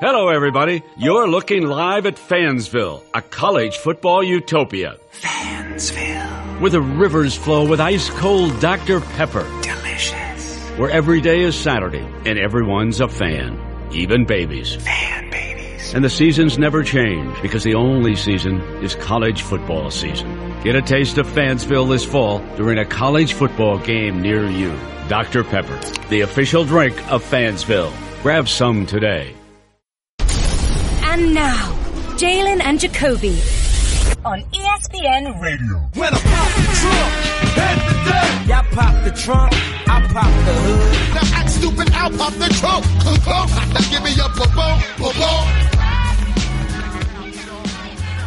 Hello, everybody. You're looking live at Fansville, a college football utopia. Fansville. Where the rivers flow with ice-cold Dr. Pepper. Delicious. Where every day is Saturday and everyone's a fan, even babies. Fan babies. And the seasons never change because the only season is college football season. Get a taste of Fansville this fall during a college football game near you. Dr. Pepper, the official drink of Fansville. Grab some today. And now, Jalen and Jacoby on ESPN Radio. When I pop the trunk, head the deck. Y'all pop the trunk, I pop the hood. Now act stupid, I'll pop the trunk. Give me your boom.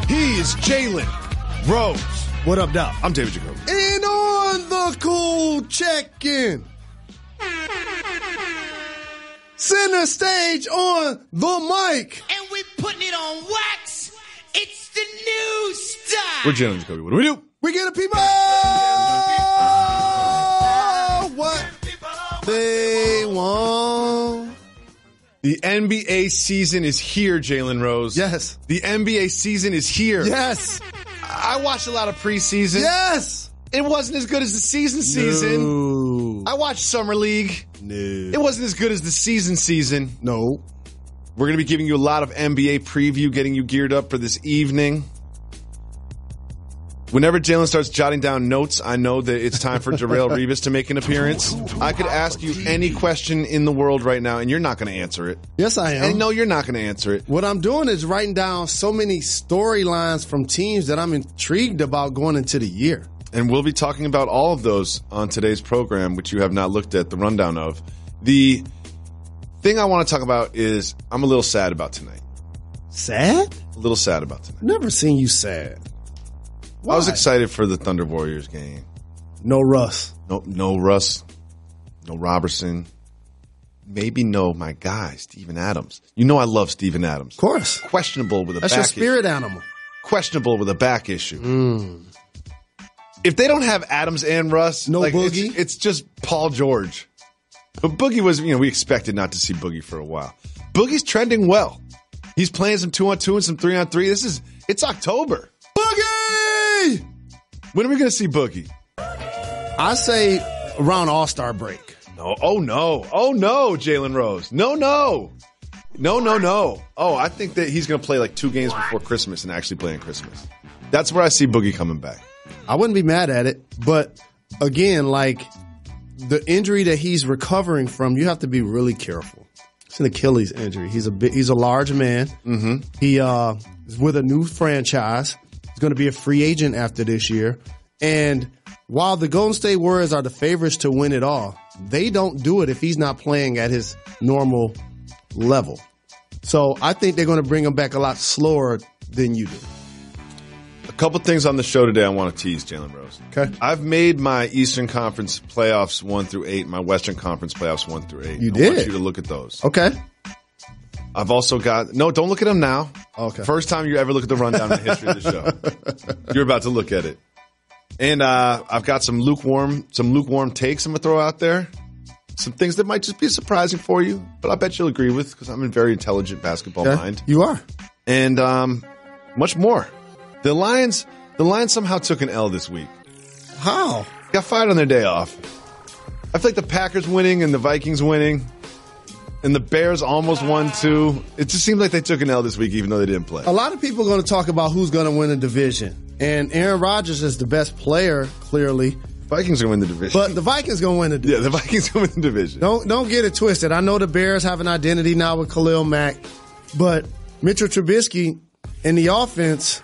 He is Jalen Rose. What up, Doc? I'm David Jacoby. And on the cool check-in, center stage on the mic. And we putting it on wax. It's the new style. We're Jalen Jacoby. What do? We get a people what they want. The NBA season is here, Jalen Rose. Yes. The NBA season is here. Yes. I watched a lot of preseason. Yes. It wasn't as good as the season. No. I watched Summer League. No. It wasn't as good as the season. No. We're going to be giving you a lot of NBA preview, getting you geared up for this evening. Whenever Jalen starts jotting down notes, I know that it's time for Darrelle Revis to make an appearance. I could ask you any question in the world right now, and you're not going to answer it. Yes, I am. And no, you're not going to answer it. What I'm doing is writing down so many storylines from teams that I'm intrigued about going into the year. And we'll be talking about all of those on today's program, which you have not looked at the rundown of. The thing I want to talk about is I'm a little sad about tonight. Sad? A little sad about tonight. Never seen you sad. Why? I was excited for the Thunder Warriors game. No Russ. No Russ. No Robertson. Maybe no my guy, Steven Adams. You know I love Steven Adams. Of course. Questionable with a That's back your spirit issue. animal. Questionable with a back issue. If they don't have Adams and Russ, no Boogie. It's just Paul George. But Boogie was, we expected not to see Boogie for a while. Boogie's trending well. He's playing some 2-on-2 and some 3-on-3. It's October. Boogie! When are we going to see Boogie? I say around All-Star break. No. Oh, no, Jalen Rose. No. Oh, I think that he's going to play like 2 games before Christmas and actually play on Christmas. That's where I see Boogie coming back. I wouldn't be mad at it, but again, like the injury that he's recovering from, you have to be really careful. It's an Achilles injury. He's a large man. Mm-hmm. He is with a new franchise. He's going to be a free agent after this year. And while the Golden State Warriors are the favorites to win it all, they don't do it if he's not playing at his normal level. So I think they're going to bring him back a lot slower than you do. A couple things on the show today I want to tease, Jalen Rose. Okay. I've made my Eastern Conference playoffs 1-8, my Western Conference playoffs 1-8. You did? I want you to look at those. Okay. I've also got – no, don't look at them now. Okay. First time you ever look at the rundown in the history of the show. You're about to look at it. And I've got some lukewarm takes I'm going to throw out there. Some things that might just be surprising for you, but I bet you'll agree with because I'm a very intelligent basketball mind. You are. And much more. The Lions somehow took an L this week. How? Got fired on their day off. I feel like the Packers winning and the Vikings winning and the Bears almost won too. It just seemed like they took an L this week even though they didn't play. A lot of people are going to talk about who's going to win the division. And Aaron Rodgers is the best player, clearly. Vikings are going to win the division. But the Vikings going to win the division. Yeah, the Vikings are going to win the division. Don't get it twisted. I know the Bears have an identity now with Khalil Mack. But Mitchell Trubisky in the offense,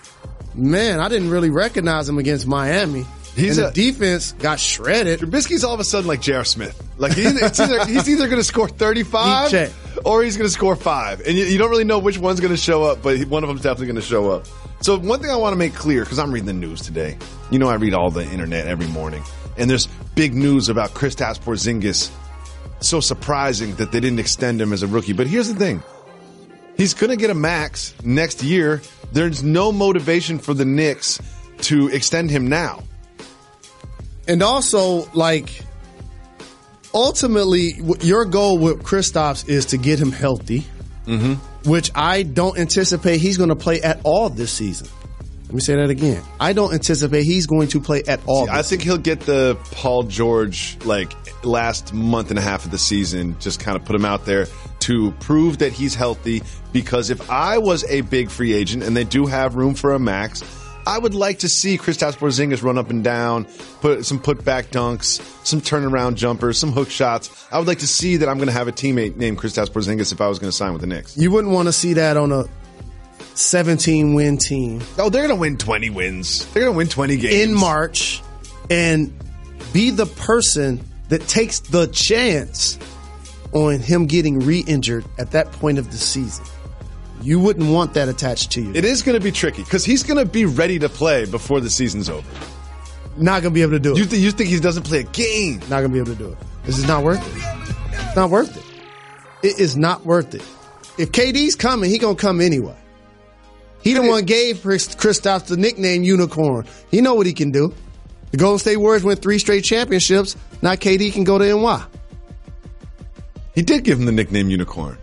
man, I didn't really recognize him against Miami. The defense got shredded. Trubisky's all of a sudden like J.R. Smith. Like he's either going to score 35 or he's going to score 5. And you don't really know which one's going to show up, but one of them's definitely going to show up. So one thing I want to make clear, because I'm reading the news today. You know I read all the internet every morning. And there's big news about Kristaps Porzingis. So surprising that they didn't extend him as a rookie. But here's the thing. He's going to get a max next year. There's no motivation for the Knicks to extend him now. And also, like, ultimately, your goal with Kristaps is to get him healthy. which I don't anticipate he's going to play at all this season. Let me say that again. I don't anticipate he's going to play at all. I think he'll get the Paul George, last month and a half of the season, just kind of put him out there to prove that he's healthy. Because if I was a big free agent, and they do have room for a max, I would like to see Kristaps Porzingis run up and down, put some putback dunks, some turnaround jumpers, some hook shots. I would like to see that I'm going to have a teammate named Kristaps Porzingis if I was going to sign with the Knicks. You wouldn't want to see that on a 17-win team. Oh, they're going to win 20 wins. They're going to win 20 games. In March, and be the person that takes the chance on him getting re-injured at that point of the season. You wouldn't want that attached to you. It is going to be tricky because he's going to be ready to play before the season's over. Not going to be able to do it. You think he doesn't play a game? Not going to be able to do it. This is not worth it. It's not worth it. It is not worth it. If KD's coming, he going to come anyway. He the one gave Kristaps the nickname Unicorn. He know what he can do. The Golden State Warriors win 3 straight championships. Now KD can go to NY. He did give him the nickname Unicorn.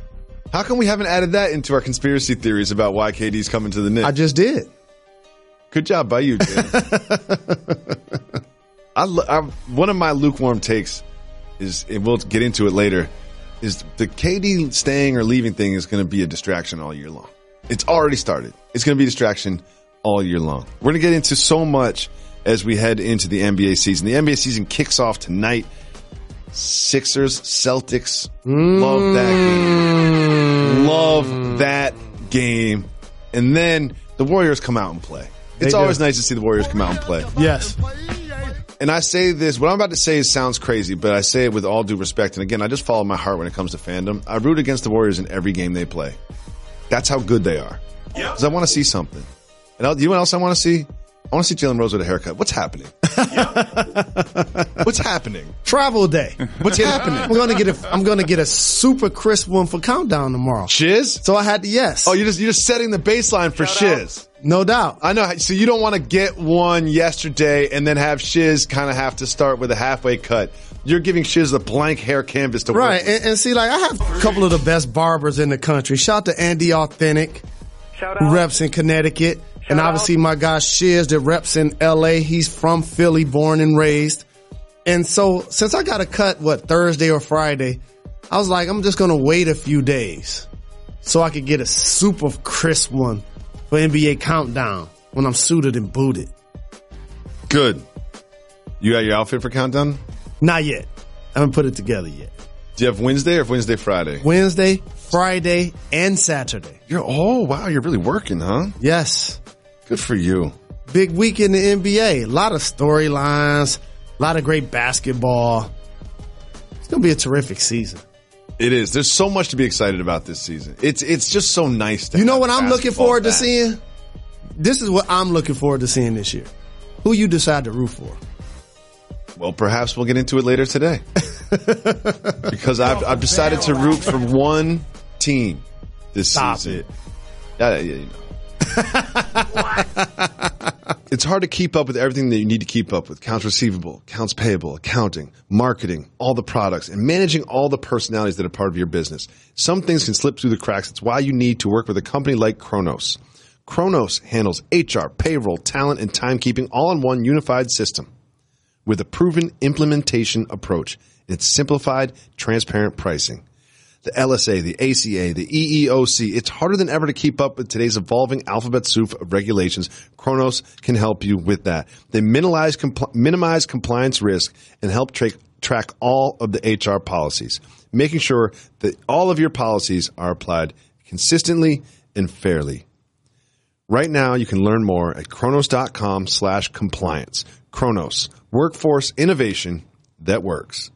How come we haven't added that into our conspiracy theories about why KD's coming to the Knicks? I just did. Good job by you, Jim. One of my lukewarm takes is, and we'll get into it later, is the KD staying or leaving thing is going to be a distraction all year long. It's already started. It's going to be a distraction all year long. We're going to get into so much as we head into the NBA season. The NBA season kicks off tonight. Sixers, Celtics. Love that game. Love that game. And then the Warriors come out and play. It's always nice to see the Warriors come out and play. Yes. And I say this, what I'm about to say sounds crazy, but I say it with all due respect. And again, I just follow my heart when it comes to fandom. I root against the Warriors in every game they play. That's how good they are. Because I want to see something. And you know what else I want to see? I want to see Jalen Rose with a haircut. What's happening? What's happening? Travel day. What's happening? I'm gonna get a super crisp one for Countdown tomorrow. Shiz? So I had to yes. Oh, you're just setting the baseline for Shiz. No doubt. I know. So you don't want to get one yesterday and then have Shiz kind of have to start with a halfway cut. You're giving Shiz a blank hair canvas to work with. And see, I have a couple of the best barbers in the country. Shout out to Andy Authentic, who reps in Connecticut. And obviously my guy Shiz that reps in L.A. He's from Philly, born and raised. And so since I got a cut, Thursday or Friday, I was like, I'm just going to wait a few days so I could get a super crisp one for NBA Countdown when I'm suited and booted. Good. You got your outfit for Countdown? Not yet. I haven't put it together yet. Do you have Wednesday or Wednesday, Friday? Wednesday, Friday, and Saturday. Wow, you're really working, huh? Yes. Good for you. Big week in the NBA. A lot of storylines, a lot of great basketball. It's going to be a terrific season. It is. There's so much to be excited about this season. It's just so nice to You know what I'm looking forward to seeing? This is what I'm looking forward to seeing this year. Who you decide to root for? Well, perhaps we'll get into it later today. Because I've decided to root for one team this season. Yeah, you know. It's hard to keep up with everything that you need to keep up with. Accounts receivable, accounts payable, accounting, marketing, all the products, and managing all the personalities that are part of your business. Some things can slip through the cracks. It's why you need to work with a company like Kronos. Kronos handles HR, payroll, talent, and timekeeping all in one unified system with a proven implementation approach. It's simplified, transparent pricing. The LSA, the ACA, the EEOC. It's harder than ever to keep up with today's evolving alphabet soup of regulations. Kronos can help you with that. They minimize compliance risk and help track all of the HR policies, making sure that all of your policies are applied consistently and fairly. Right now, you can learn more at kronos.com/compliance. Kronos, workforce innovation that works.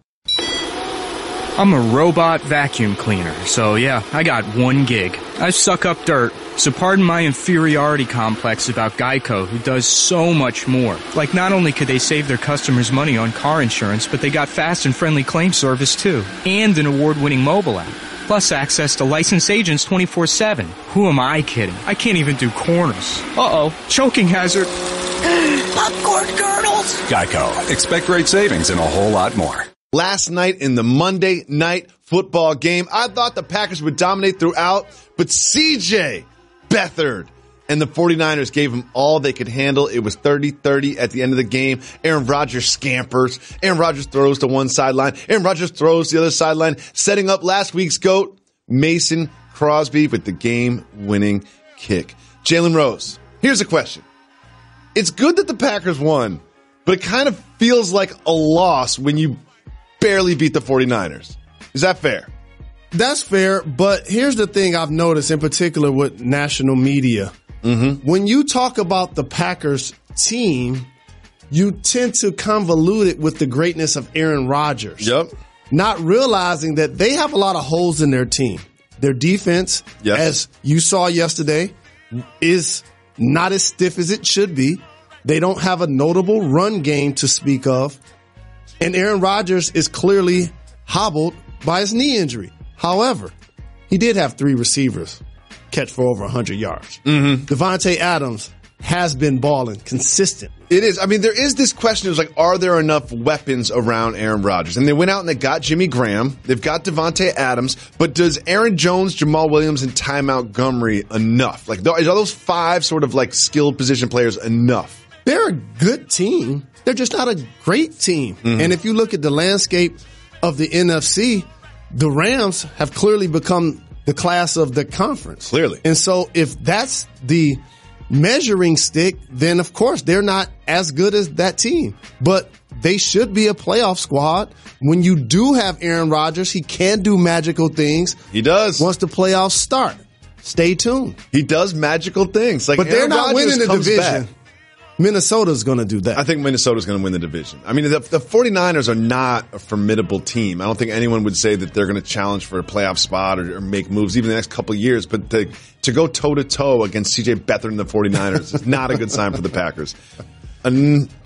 I'm a robot vacuum cleaner, so yeah, I got one gig. I suck up dirt, so pardon my inferiority complex about Geico, who does so much more. Like, not only could they save their customers money on car insurance, but they got fast and friendly claim service too, and an award-winning mobile app. Plus access to licensed agents 24/7. Who am I kidding? I can't even do corners. Uh-oh, choking hazard. Popcorn kernels. Geico. Expect great savings and a whole lot more. last night in the Monday Night Football game. I thought the Packers would dominate throughout, but CJ Beathard and the 49ers gave them all they could handle. It was 30-30 at the end of the game. Aaron Rodgers scampers. Aaron Rodgers throws to one sideline. Aaron Rodgers throws to the other sideline, setting up last week's GOAT, Mason Crosby, with the game-winning kick. Jalen Rose, here's a question. It's good that the Packers won, but it kind of feels like a loss when you barely beat the 49ers. Is that fair? That's fair, but here's the thing I've noticed, in particular with national media. When you talk about the Packers team, you tend to convolute it with the greatness of Aaron Rodgers. Yep. Not realizing that they have a lot of holes in their team. Their defense, as you saw yesterday, is not as stiff as it should be. They don't have a notable run game to speak of. And Aaron Rodgers is clearly hobbled by his knee injury. However, he did have 3 receivers catch for over 100 yards. Devontae Adams has been balling consistently. It is. I mean, there is this question. It's like, are there enough weapons around Aaron Rodgers? And they went out and they got Jimmy Graham. They've got Devontae Adams. But does Aaron Jones, Jamal Williams, and Ty Montgomery enough? Like, are those 5 sort of like skilled position players enough? They're a good team. They're just not a great team. And if you look at the landscape of the NFC, the Rams have clearly become the class of the conference. Clearly. And so if that's the measuring stick, then of course they're not as good as that team. But they should be a playoff squad. When you do have Aaron Rodgers, he can do magical things. He does. Once the playoffs start. Stay tuned. He does magical things. Like, but they're Aaron not Rodgers winning the comes division. back. Minnesota's going to do that. I think Minnesota's going to win the division. I mean, the 49ers are not a formidable team. I don't think anyone would say that they're going to challenge for a playoff spot or make moves even the next couple of years. But to go toe-to-toe against CJ Beathard and the 49ers is not a good sign for the Packers. A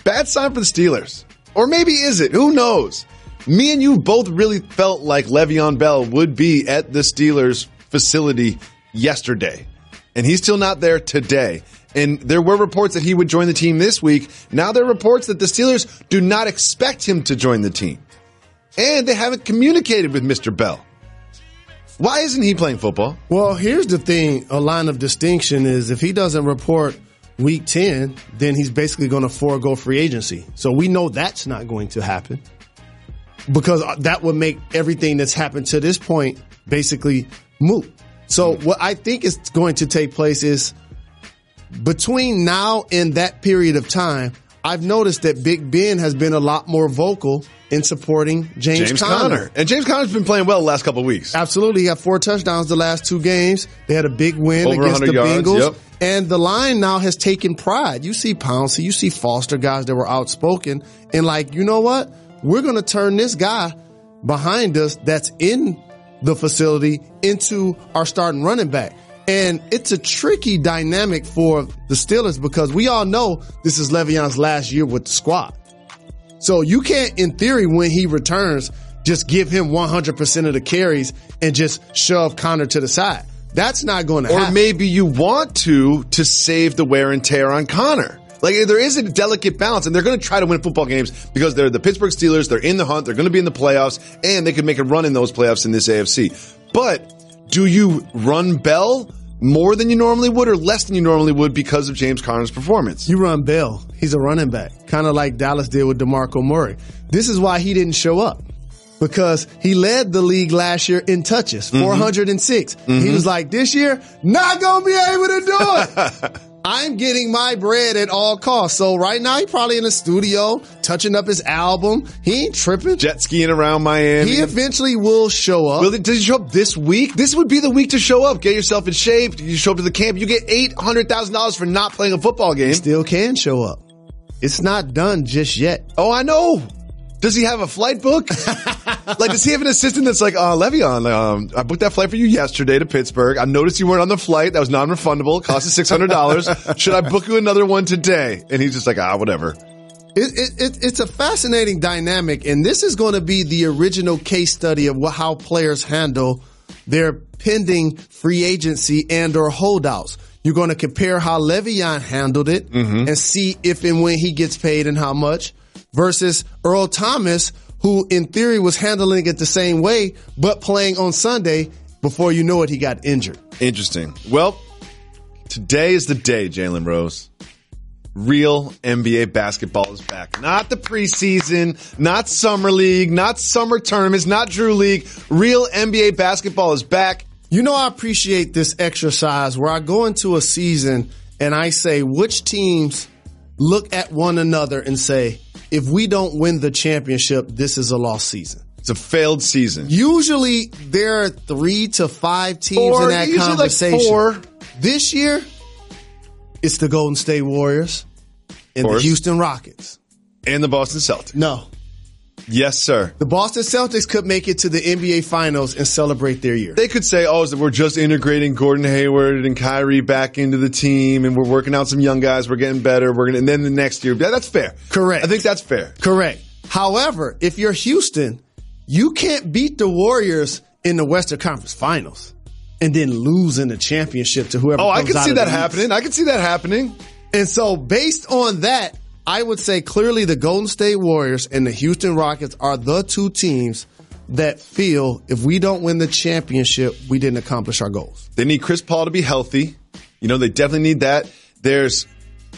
bad sign for the Steelers. Or maybe is it? Who knows? Me and you both really felt like Le'Veon Bell would be at the Steelers facility yesterday. And he's still not there today. And there were reports that he would join the team this week. Now there are reports that the Steelers do not expect him to join the team. And they haven't communicated with Mr. Bell. Why isn't he playing football? Well, here's the thing. A line of distinction is if he doesn't report week 10, then he's basically going to forego free agency. So we know that's not going to happen because that would make everything that's happened to this point basically moot. So what I think is going to take place is between now and that period of time, I've noticed that Big Ben has been a lot more vocal in supporting James Conner. And James Conner's been playing well the last couple of weeks. Absolutely. He got 4 touchdowns the last 2 games. They had a big win Over against the yards, Bengals. yep. And the line now has taken pride. You see Pouncey, you see Foster, guys that were outspoken. And like, you know what? We're going to turn this guy behind us that's in the facility into our starting running back. And it's a tricky dynamic for the Steelers because we all know this is Le'Veon's last year with the squad. So you can't, in theory, when he returns, just give him 100% of the carries and just shove Conner to the side. That's not going to happen. Or maybe you want to save the wear and tear on Conner. Like, there is a delicate balance, and they're going to try to win football games because they're the Pittsburgh Steelers, they're in the hunt, they're going to be in the playoffs, and they could make a run in those playoffs in this AFC. But do you run Bell more than you normally would or less than you normally would because of James Conner's performance? You run Bell. He's a running back, kind of like Dallas did with DeMarco Murray. This is why he didn't show up, because he led the league last year in touches, 406. He was like, this year, not going to be able to do it. I'm getting my bread at all costs. So right now, he's probably in the studio, touching up his album. He ain't tripping. Jet skiing around Miami. He eventually will show up. Does he show up this week? This would be the week to show up. Get yourself in shape. You show up to the camp. You get $800,000 for not playing a football game. He still can show up. It's not done just yet. Oh, I know. Does he have a flight book? Like, does he have an assistant that's like, Le'Veon, I booked that flight for you yesterday to Pittsburgh. I noticed you weren't on the flight. That was non-refundable. It cost us $600. Should I book you another one today? And he's just like, whatever. It's a fascinating dynamic, and this is going to be the original case study of how players handle their pending free agency and or holdouts. You're going to compare how Le'Veon handled it and see if and when he gets paid and how much versus Earl Thomas, who in theory was handling it the same way, but playing on Sunday. Before you know it, he got injured. Interesting. Well, today is the day, Jalen Rose. Real NBA basketball is back. Not the preseason, not summer league, not summer tournaments, not Drew League. Real NBA basketball is back. You know, I appreciate this exercise where I go into a season and I say, which teams look at one another and say, if we don't win the championship, this is a lost season. It's a failed season. Usually there are 3 to 5 teams in that conversation. Like 4. This year, it's the Golden State Warriors and the Houston Rockets. And the Boston Celtics. No. Yes, sir. The Boston Celtics could make it to the NBA Finals and celebrate their year. They could say, we're just integrating Gordon Hayward and Kyrie back into the team, and we're working out some young guys. We're getting better. And then the next year. That's fair. Correct. I think that's fair. Correct. However, if you're Houston, you can't beat the Warriors in the Western Conference Finals and then lose in the championship to whoever comes out of the East. I can see that happening. And so based on that, I would say clearly the Golden State Warriors and the Houston Rockets are the 2 teams that feel if we don't win the championship, we didn't accomplish our goals. They need Chris Paul to be healthy. They definitely need that. There's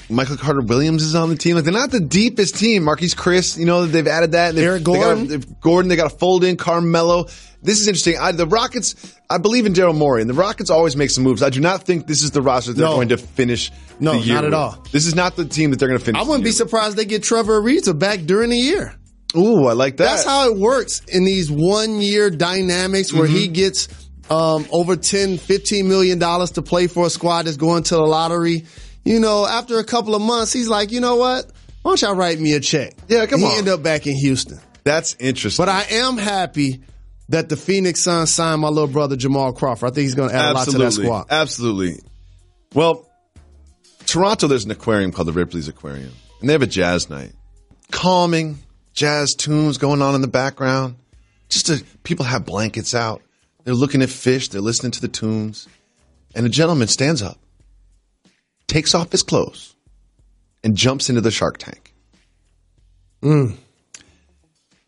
Michael Carter-Williams is on the team. They're not the deepest team. Marquise Chris, they've added that. Eric Gordon. They got to fold in Carmelo. This is interesting. The Rockets, I believe in Daryl Morey, and the Rockets always make some moves. I do not think this is the roster they're going to finish the year not at with. all. This is not the team that they're going to finish. I wouldn't be surprised they get Trevor Ariza back during the year. Ooh, I like that. That's how it works in these 1-year dynamics where he gets over $10, $15 million to play for a squad that's going to the lottery. After a couple of months, he's like, you know what? Why don't y'all write me a check? Yeah, come on. He ended up back in Houston. That's interesting. But I am happy that the Phoenix Suns signed my little brother Jamal Crawford. I think he's going to add a lot to that squad. Absolutely. Well, Toronto, there's an aquarium called the Ripley's Aquarium, and they have a jazz night. Calming jazz tunes going on in the background. People have blankets out. They're looking at fish. They're listening to the tunes. And a gentleman stands up, takes off his clothes, and jumps into the shark tank.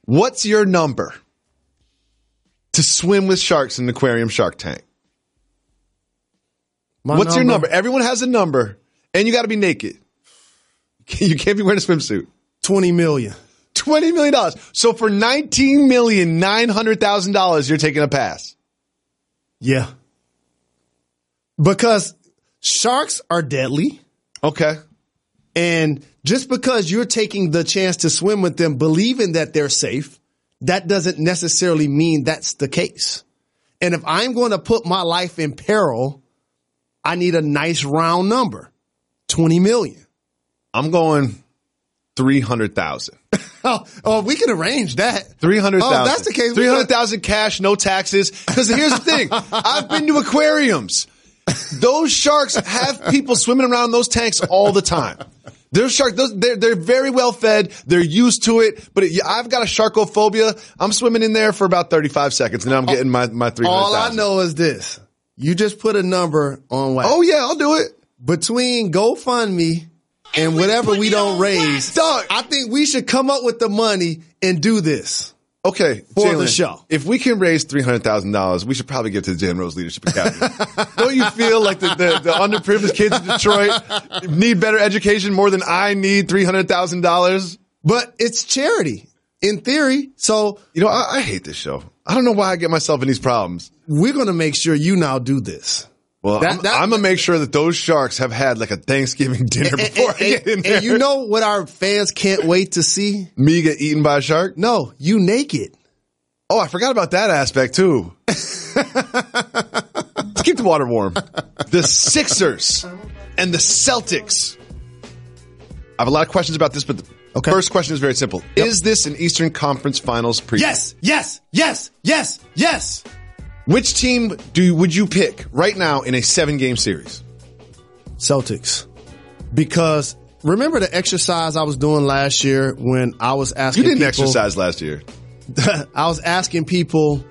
What's your number to swim with sharks in an aquarium shark tank? What's your number? Everyone has a number, and you got to be naked. You can't be wearing a swimsuit. $20 million. $20 million. So for $19,900,000, you're taking a pass. Yeah. Because sharks are deadly. Okay. And just because you're taking the chance to swim with them, believing that they're safe, that doesn't necessarily mean that's the case. And if I'm going to put my life in peril, I need a nice round number. 20 million. I'm going 300,000. Oh, we can arrange that. 300,000. Oh, that's the case. 300,000 cash, no taxes. Because here's the thing. I've been to aquariums. Those sharks have people swimming around in those tanks all the time. They're sharks. They're very well fed. They're used to it. But I've got a sharkophobia. I'm swimming in there for about 35 seconds, and then I'm getting my 300,000. All I know is this. You just put a number on wax. Oh, yeah, I'll do it. Between GoFundMe and whatever we don't raise, Doug, I think we should come up with the money and do this. Okay, for Jalen, the show. If we can raise $300,000, we should probably give to the Jalen Rose Leadership Academy. Don't you feel like the underprivileged kids in Detroit need better education more than I need $300,000? But it's charity, in theory. So, I hate this show. I don't know why I get myself in these problems. We're going to make sure you now do this. Well, I'm going to make sure that those sharks have had like a Thanksgiving dinner before I get in there. And you know what our fans can't wait to see? Me get eaten by a shark? No, you naked. Oh, I forgot about that aspect too. Let's keep the water warm. The Sixers and the Celtics. I have a lot of questions about this, but the first question is very simple. Yep. Is this an Eastern Conference Finals preview? Yes. Which team would you pick right now in a 7-game series? Celtics. Because remember the exercise I was doing last year when I was asking people. You didn't exercise last year. I was asking people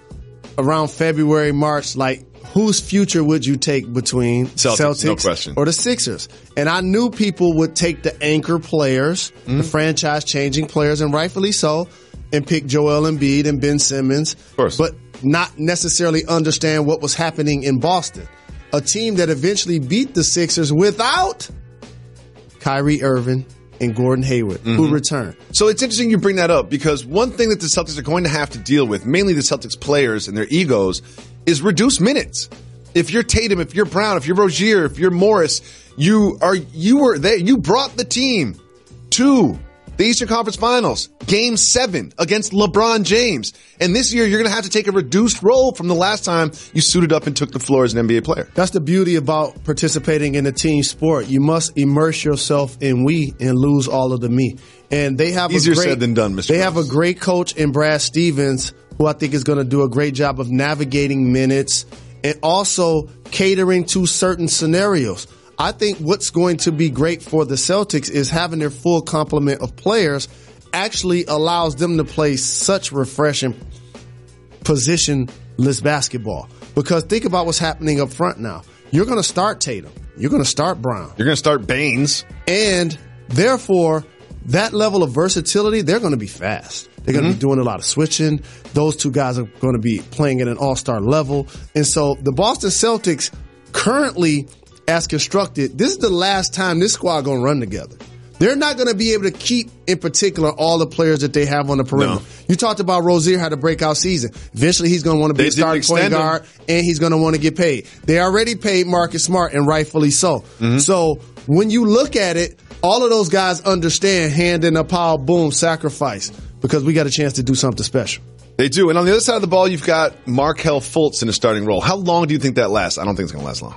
around February, March, like, whose future would you take between Celtics no question. or the Sixers? And I knew people would take the anchor players, the franchise-changing players, and rightfully so. and pick Joel Embiid and Ben Simmons, of course, but not necessarily understand what was happening in Boston. A team that eventually beat the Sixers without Kyrie Irving and Gordon Hayward, who returned. So it's interesting you bring that up, because one thing that the Celtics are going to have to deal with, mainly the Celtics players and their egos, is reduced minutes. If you're Tatum, if you're Brown, if you're Rozier, if you're Morris, you were there. You brought the team to the Eastern Conference Finals, Game 7 against LeBron James. And this year, you're going to have to take a reduced role from the last time you suited up and took the floor as an NBA player. That's the beauty about participating in a team sport. You must immerse yourself in we and lose all of the me. And they have easier said than done, Mr. They have a great coach in Brad Stevens, who I think is going to do a great job of navigating minutes and also catering to certain scenarios. I think what's going to be great for the Celtics is having their full complement of players actually allows them to play such refreshing positionless basketball. Because think about what's happening up front now. You're going to start Tatum. You're going to start Brown. You're going to start Baines. And therefore, that level of versatility, they're going to be fast. They're going to be doing a lot of switching. Those two guys are going to be playing at an all-star level. And so the Boston Celtics currently, as constructed, this is the last time this squad going to run together. They're not going to be able to keep, in particular, all the players that they have on the perimeter. No. You talked about Rozier had a breakout season. Eventually, he's going to want to be a starting point guard, and he's going to want to get paid. They already paid Marcus Smart, and rightfully so. So when you look at it, all of those guys understand hand in a pile, boom, sacrifice, because we got a chance to do something special. They do. And on the other side of the ball, you've got Markelle Fultz in a starting role. How long do you think that lasts? I don't think it's going to last long.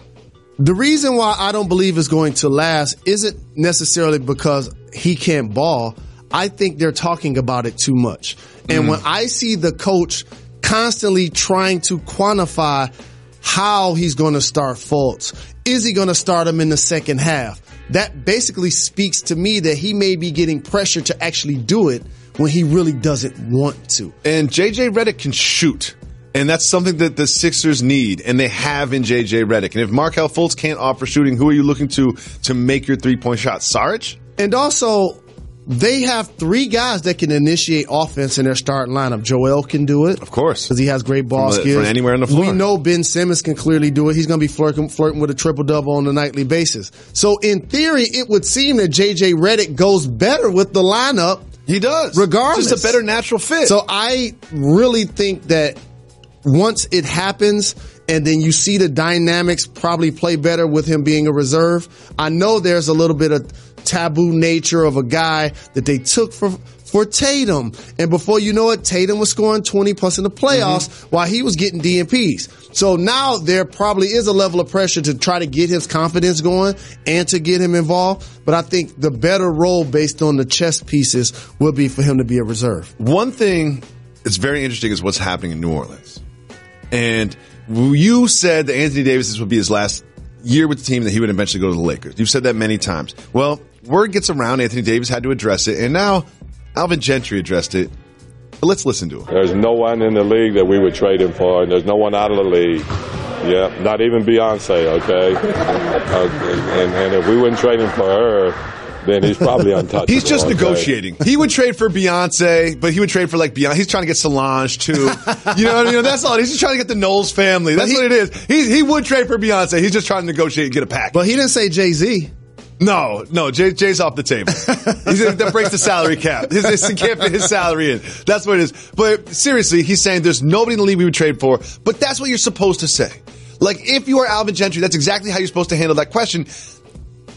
The reason why I don't believe it's going to last isn't necessarily because he can't ball. I think they're talking about it too much. And when I see the coach constantly trying to quantify how he's going to start Fultz, is he going to start him in the second half? That basically speaks to me that he may be getting pressure to actually do it when he really doesn't want to. And J.J. Redick can shoot. And that's something that the Sixers need, and they have in J.J. Redick. And if Markelle Fultz can't offer shooting, who are you looking to make your three-point shot? Saric? And also, they have three guys that can initiate offense in their starting lineup. Joel can do it. Of course. Because he has great ball skills. From anywhere on the floor. We know Ben Simmons can clearly do it. He's going to be flirting with a triple-double on a nightly basis. So, in theory, it would seem that J.J. Redick goes better with the lineup. He does. Regardless. Just a better natural fit. So, I really think that once it happens and then you see the dynamics probably play better with him being a reserve, I know there's a little bit of taboo nature of a guy that they took for Tatum. And before you know it, Tatum was scoring 20 plus in the playoffs while he was getting DNPs. So now there probably is a level of pressure to try to get his confidence going and to get him involved. But I think the better role based on the chess pieces will be for him to be a reserve. One thing that's very interesting is what's happening in New Orleans. And you said that Anthony Davis would be his last year with the team, that he would eventually go to the Lakers. You've said that many times. Well, word gets around, Anthony Davis had to address it, and now Alvin Gentry addressed it. But let's listen to him. There's no one in the league that we would trade him for, and there's no one out of the league. Yeah, not even Beyonce, okay? And if we wouldn't trade him for her, then he's probably untouchable. He's just negotiating. He would trade for Beyonce, but he would trade for like Beyonce. He's trying to get Solange too. You know what I mean? That's all. He's just trying to get the Knowles family. That's what it is. He would trade for Beyonce. He's just trying to negotiate and get a pack. But he didn't say Jay-Z. No, Jay's off the table. That breaks the salary cap. He can't fit his salary in. That's what it is. But seriously, he's saying there's nobody in the league we would trade for, but that's what you're supposed to say. Like, if you are Alvin Gentry, that's exactly how you're supposed to handle that question.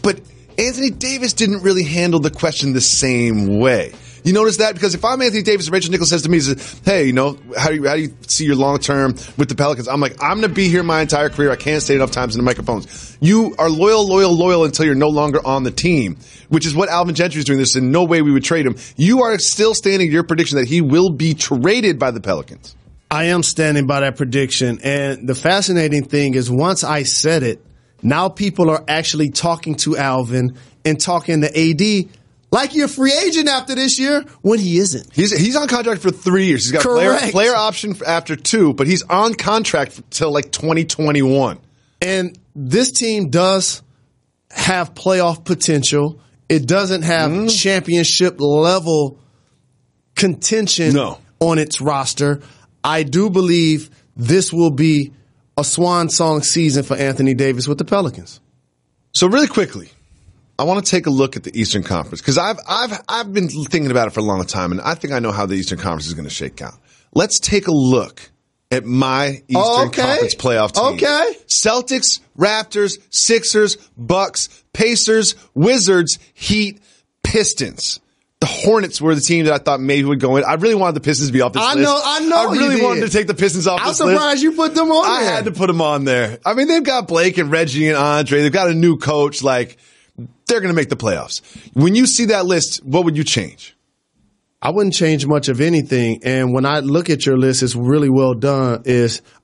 But Anthony Davis didn't really handle the question the same way. You notice that? Because if I'm Anthony Davis and Rachel Nichols says to me, hey, how do you see your long term with the Pelicans? I'm like, I'm going to be here my entire career. I can't say it enough times in the microphones. You are loyal until you're no longer on the team, which is what Alvin Gentry is doing. There's in no way we would trade him. You are still standing your prediction that he will be traded by the Pelicans. I am standing by that prediction. And the fascinating thing is once I said it, now people are actually talking to Alvin and talking to AD like you're a free agent after this year when he isn't. He's on contract for 3 years. He's got player option after 2, but he's on contract till like 2021. And this team does have playoff potential. It doesn't have championship level contention on its roster. I do believe this will be a swan song season for Anthony Davis with the Pelicans. So really quickly, I want to take a look at the Eastern Conference because I've been thinking about it for a long time, and I think I know how the Eastern Conference is going to shake out. Let's take a look at my Eastern Conference playoff team. Okay. Celtics, Raptors, Sixers, Bucks, Pacers, Wizards, Heat, Pistons. The Hornets were the team that I thought maybe would go in. I really wanted the Pistons to be off this list. I know. I really wanted to take the Pistons off this list. I'm surprised you put them on there. I had to put them on there. I mean, they've got Blake and Reggie and Andre. They've got a new coach. Like, they're going to make the playoffs. When you see that list, what would you change? I wouldn't change much of anything. And when I look at your list, it's really well done.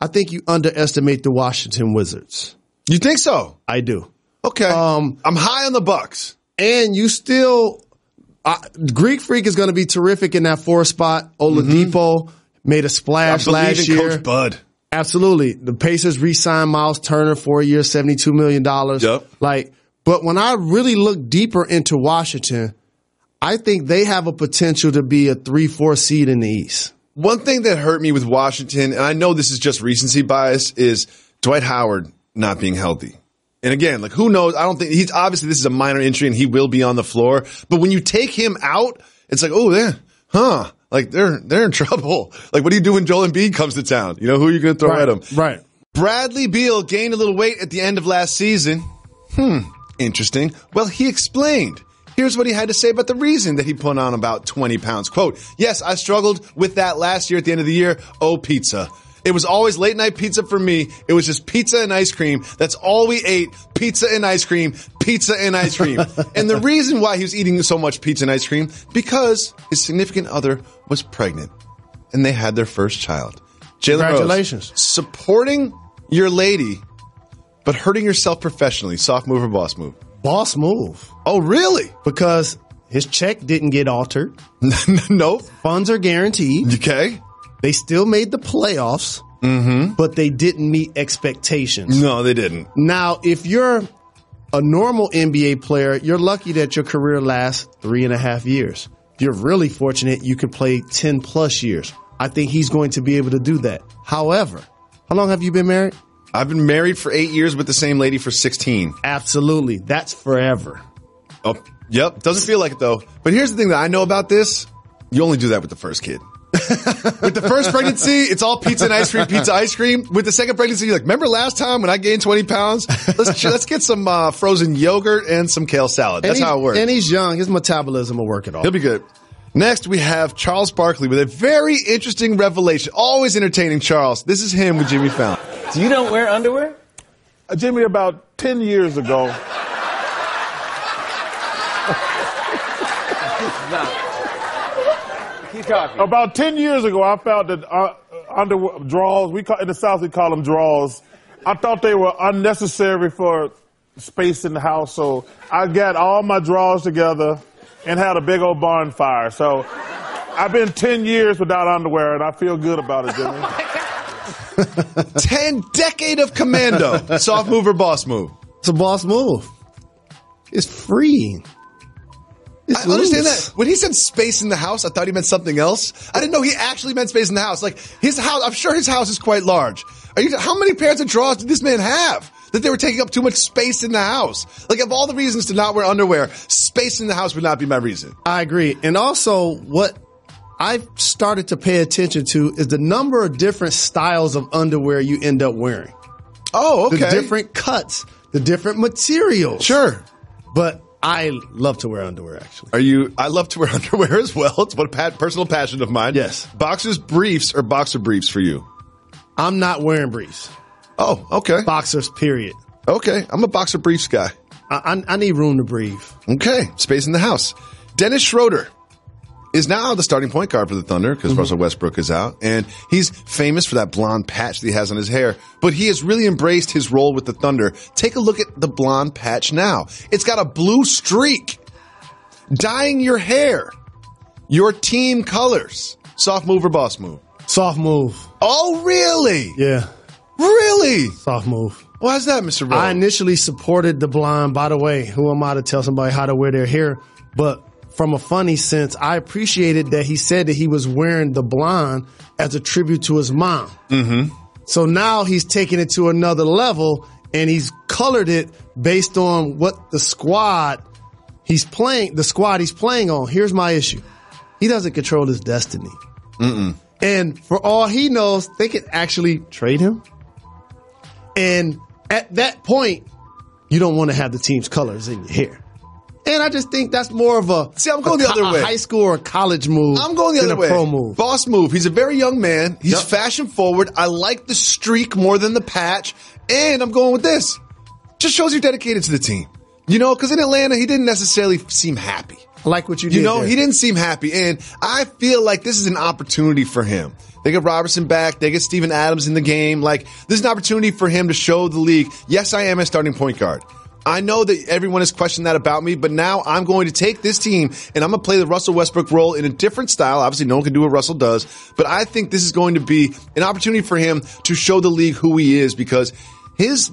I think you underestimate the Washington Wizards. You think so? I do. Okay. I'm high on the Bucks. And you still Greek Freak is going to be terrific in that 4 spot. Oladipo made a splash last year. Coach Bud. Absolutely. The Pacers re-signed Miles Turner 4 years, $72 million. Yep. But when I really look deeper into Washington, I think they have a potential to be a 3-4 seed in the East. One thing that hurt me with Washington, and I know this is just recency bias, is Dwight Howard not being healthy. And again, who knows? I don't think he's obviously this is a minor injury and he will be on the floor. But when you take him out, it's like, oh, they're in trouble. Like, what do you do when Joel Embiid comes to town? You know, who are you going to throw at him? Right. Bradley Beal gained a little weight at the end of last season. Interesting. Well, he explained. Here's what he had to say about the reason that he put on about 20 pounds. Quote, "Yes, I struggled with that last year at the end of the year. Oh, pizza. It was always late night pizza for me. It was just pizza and ice cream. That's all we ate. Pizza and ice cream. Pizza and ice cream." And the reason why he was eating so much pizza and ice cream, because his significant other was pregnant and they had their first child. Jalen Congratulations. Rose, supporting your lady, but hurting yourself professionally. Soft move or boss move? Boss move. Oh, really? Because his check didn't get altered. Nope. Funds are guaranteed. Okay. They still made the playoffs, but they didn't meet expectations. No, they didn't. Now, if you're a normal NBA player, you're lucky that your career lasts 3.5 years. If you're really fortunate, you can play 10 plus years. I think he's going to be able to do that. However, how long have you been married? I've been married for 8 years with the same lady for 16. Absolutely. That's forever. Oh, yep. Doesn't feel like it, though. But here's the thing that I know about this. You only do that with the first kid. With the first pregnancy, it's all pizza and ice cream, pizza, ice cream. With the second pregnancy, you're like, remember last time when I gained 20 pounds? Let's get some frozen yogurt and some kale salad. That's how it works. And he's young. His metabolism will work it off. He'll be good. Next, we have Charles Barkley with a very interesting revelation. Always entertaining, Charles. This is him with Jimmy Fallon. So you don't wear underwear? Jimmy, about 10 years ago. Keep talking. About 10 years ago, I found that underwear drawers, in the South we call them drawers. I thought they were unnecessary for space in the house, so I got all my drawers together and had a big old bonfire. So I've been 10 years without underwear, and I feel good about it, Jimmy. 10 decade of commando. Soft move or boss move? It's a boss move. It's free. I understand that. When he said space in the house, I thought he meant something else. I didn't know he actually meant space in the house. Like, his house, I'm sure his house is quite large. How many pairs of drawers did this man have that they were taking up too much space in the house? Like, of all the reasons to not wear underwear, space in the house would not be my reason. I agree. And also, what I've started to pay attention to is the number of different styles of underwear you end up wearing. Oh, okay. The different cuts, the different materials. Sure. But I love to wear underwear, actually. I love to wear underwear as well. It's one personal passion of mine. Yes. Boxers briefs or boxer briefs for you? I'm not wearing briefs. Oh, okay. Boxers, period. Okay. I'm a boxer briefs guy. I need room to breathe. Okay. Space in the house. Dennis Schroeder is now the starting point guard for the Thunder because Russell Westbrook is out. And he's famous for that blonde patch that he has on his hair. But he has really embraced his role with the Thunder. Take a look at the blonde patch now. It's got a blue streak. Dyeing your hair. Your team colors. Soft move or boss move? Soft move. Oh, really? Yeah. Really? Soft move. Why is that, Mr. Rowe? I initially supported the blonde. By the way, who am I to tell somebody how to wear their hair? But from a funny sense, I appreciated that he said that he was wearing the blonde as a tribute to his mom. Mm-hmm. So now he's taking it to another level, and he's colored it based on what the squad he's playing on. Here's my issue. He doesn't control his destiny. Mm-mm. And for all he knows, they could actually trade him. And at that point, you don't want to have the team's colors in your hair. And I just think that's more of a I'm going the other way. High school or college move. I'm going the other way. Pro move. Boss move. He's a very young man. He's fashion forward. I like the streak more than the patch. And I'm going with this. Just shows you're dedicated to the team. You know, because in Atlanta, he didn't necessarily seem happy. I like what you did. You know, there. he didn't seem happy. And I feel like this is an opportunity for him. They get Robertson back. They get Steven Adams in the game. Like, this is an opportunity for him to show the league, yes, I am a starting point guard. I know that everyone has questioned that about me, but now I'm going to take this team and I'm going to play the Russell Westbrook role in a different style. Obviously, no one can do what Russell does, but I think this is going to be an opportunity for him to show the league who he is, because his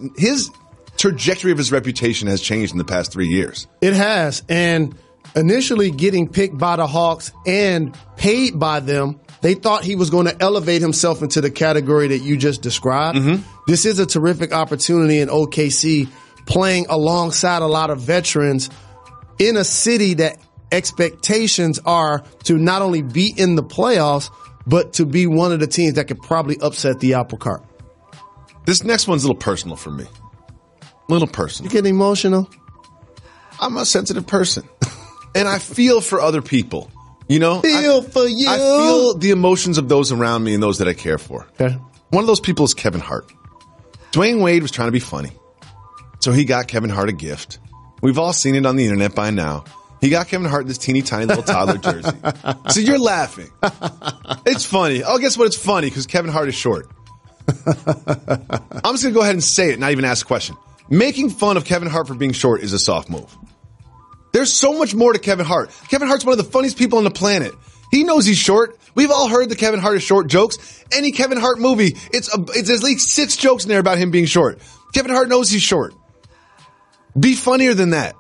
trajectory of his reputation has changed in the past 3 years. It has. And initially getting picked by the Hawks and paid by them, they thought he was going to elevate himself into the category that you just described. Mm-hmm. This is a terrific opportunity in OKC, playing alongside a lot of veterans in a city that expectations are to not only be in the playoffs, but to be one of the teams that could probably upset the apple cart. This next one's a little personal for me. A little personal. You getting emotional? I'm a sensitive person. And I feel for other people. You know? For you. I feel the emotions of those around me and those that I care for. Okay. One of those people is Kevin Hart. Dwayne Wade was trying to be funny. So he got Kevin Hart a gift. We've all seen it on the internet by now. He got Kevin Hart this teeny tiny little toddler jersey. So you're laughing. It's funny. Oh, guess what? It's funny because Kevin Hart is short. I'm just going to go ahead and say it, not even ask a question. Making fun of Kevin Hart for being short is a soft move. There's so much more to Kevin Hart. Kevin Hart's one of the funniest people on the planet. He knows he's short. We've all heard the Kevin Hart is short jokes. Any Kevin Hart movie, it's at least 6 jokes in there about him being short. Kevin Hart knows he's short. Be funnier than that.